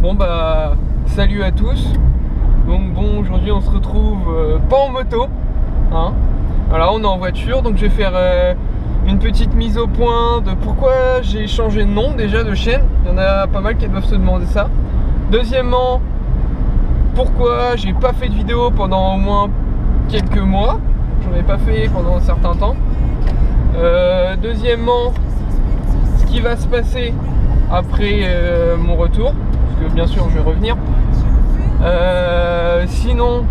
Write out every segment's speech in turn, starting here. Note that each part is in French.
Bon bah salut à tous. Donc bon, aujourd'hui on se retrouve pas en moto, hein. Voilà, on est en voiture, donc je vais faire une petite mise au point de pourquoi j'ai changé de nom déjà de chaîne. Il y en a pas mal qui doivent se demander ça. Deuxièmement, pourquoi j'ai pas fait de vidéo pendant au moins quelques mois. J'en ai pas fait pendant un certain temps. Deuxièmement, ce qui va se passer après mon retour, parce que bien sûr je vais revenir. Sinon,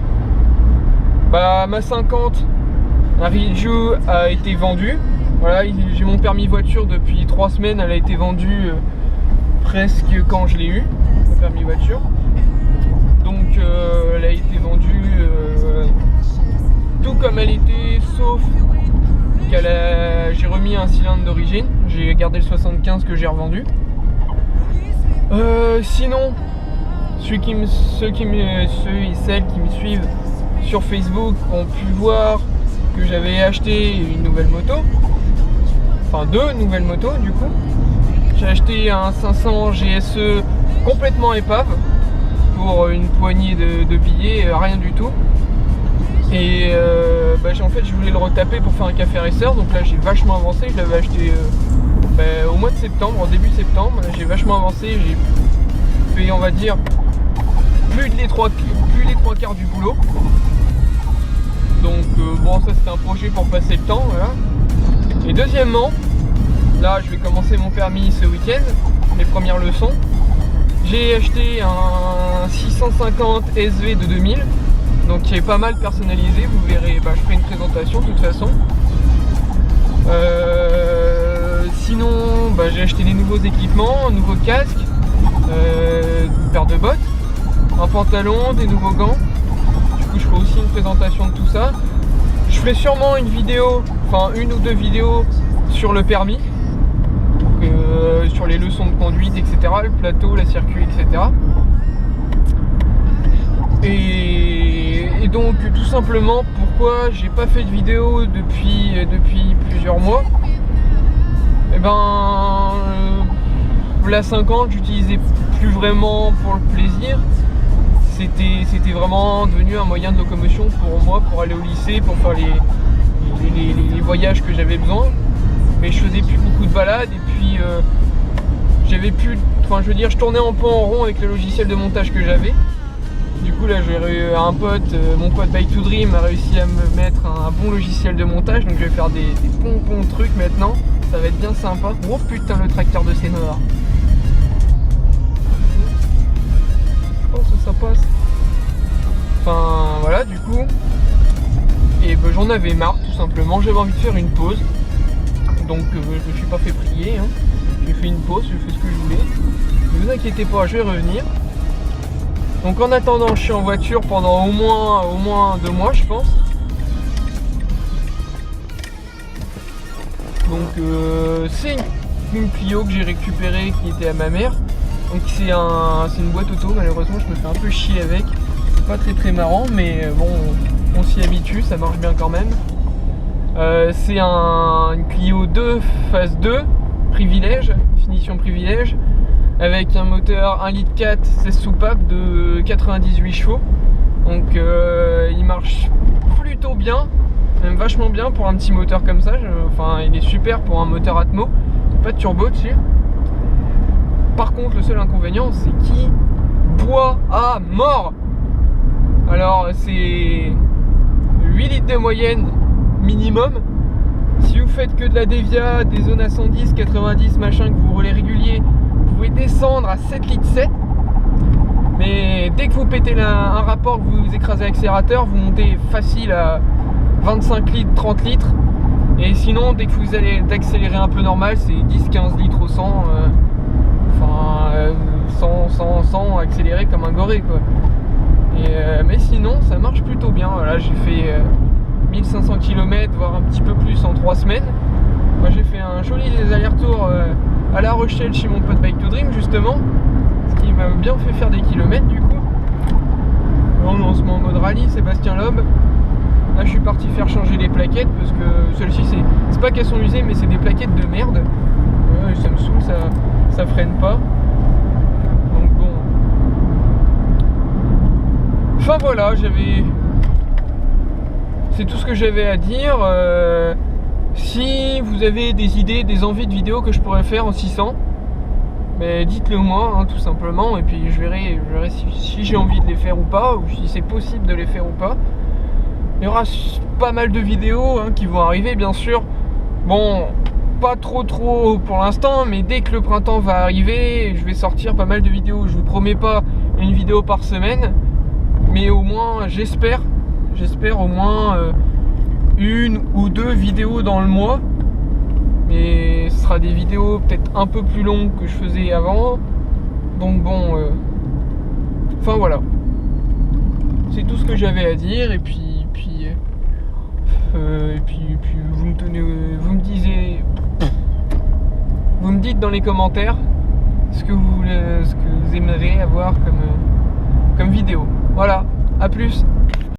bah, ma 50 Riju a été vendue. Voilà, j'ai mon permis voiture depuis 3 semaines. Elle a été vendue presque quand je l'ai eu, mon permis voiture. Donc elle a été vendue tout comme elle était, sauf j'ai remis un cylindre d'origine. J'ai gardé le 75 que j'ai revendu. Sinon, ceux et celles qui me suivent sur Facebook ont pu voir que j'avais acheté une nouvelle moto. Enfin 2 nouvelles motos du coup. J'ai acheté un 500 GSE complètement épave pour une poignée de billets, rien du tout. Et en fait je voulais le retaper pour faire un café racer. Donc là j'ai vachement avancé. Je l'avais acheté au mois de septembre, en début septembre. J'ai vachement avancé. J'ai fait, on va dire, plus les trois quarts du boulot. Donc bon, ça c'était un projet pour passer le temps, voilà. Et deuxièmement, là je vais commencer mon permis ce week-end, mes premières leçons. J'ai acheté un 650 SV de 2000, donc qui est pas mal personnalisé. Vous verrez, je ferai une présentation de toute façon. Sinon, j'ai acheté des nouveaux équipements, un nouveau casque, une paire de bottes, un pantalon, des nouveaux gants. Du coup je ferai aussi une présentation de tout ça. Je ferai sûrement une vidéo, enfin une ou 2 vidéos sur le permis, sur les leçons de conduite, etc. Le plateau, la circuit, etc. Et donc tout simplement pourquoi j'ai pas fait de vidéo depuis plusieurs mois. La 50 j'utilisais plus vraiment pour le plaisir. C'était vraiment devenu un moyen de locomotion pour moi, pour aller au lycée, pour faire les voyages que j'avais besoin. Mais je faisais plus beaucoup de balades et puis je tournais un peu en rond avec le logiciel de montage que j'avais. Du coup là j'ai un pote, mon pote Bike to Dream a réussi à me mettre un bon logiciel de montage. Donc je vais faire des bons trucs maintenant, ça va être bien sympa. Oh putain, le tracteur de Sénor. Ça passe. Enfin voilà, du coup, et j'en avais marre tout simplement. J'avais envie de faire une pause, donc je me suis pas fait prier, hein. J'ai fait une pause, j'ai fait ce que je voulais. Ne vous inquiétez pas, je vais revenir. Donc en attendant, je suis en voiture pendant au moins 2 mois, je pense. Donc c'est une Clio que j'ai récupérée qui était à ma mère. Donc c'est une boîte auto, malheureusement je me fais un peu chier avec. C'est pas très marrant, mais bon, on s'y habitue, ça marche bien quand même. C'est une Clio 2 phase 2, privilège, finition privilège, avec un moteur 1,4 litre 16 soupapes de 98 chevaux. Donc il marche plutôt bien, même vachement bien pour un petit moteur comme ça. Il est super pour un moteur Atmo, pas de turbo dessus. Par contre, le seul inconvénient, c'est qu'il boit à mort. Alors, c'est 8 litres de moyenne minimum. Si vous faites que de la dévia, des zones à 110, 90, machin, que vous roulez régulier, vous pouvez descendre à 7 litres 7. Mais dès que vous pétez un rapport, que vous écrasez l'accélérateur, vous montez facile à 25 litres, 30 litres. Et sinon, dès que vous allez d'accélérer un peu normal, c'est 10-15 litres au 100. 100 accéléré comme un goré quoi. Mais sinon ça marche plutôt bien. Voilà, j'ai fait 1500 km voire un petit peu plus en 3 semaines. Moi j'ai fait un joli aller-retour à La Rochelle chez mon pote Bike to Dream justement, ce qui m'a bien fait faire des kilomètres du coup. On se met en mode rallye, Sébastien Loeb. Là je suis parti faire changer les plaquettes parce que celles-ci c'est pas qu'elles sont usées mais c'est des plaquettes de merde. Ça me saoule, ça freine pas. Donc bon, Enfin voilà, c'est tout ce que j'avais à dire. Si vous avez des idées, des envies de vidéos que je pourrais faire en 600, mais dites-le moi, hein, tout simplement, et puis je verrai si j'ai envie de les faire ou pas, ou si c'est possible de les faire ou pas. Il y aura pas mal de vidéos hein, qui vont arriver, bien sûr. Bon, pas trop pour l'instant, mais dès que le printemps va arriver, je vais sortir pas mal de vidéos. Je vous promets pas une vidéo par semaine, mais au moins, j'espère au moins une ou deux vidéos dans le mois. Mais ce sera des vidéos peut-être un peu plus longues que je faisais avant. Donc bon, enfin voilà. C'est tout ce que j'avais à dire. Et puis vous me dites dans les commentaires ce que vous aimeriez avoir comme vidéo. Voilà, à plus.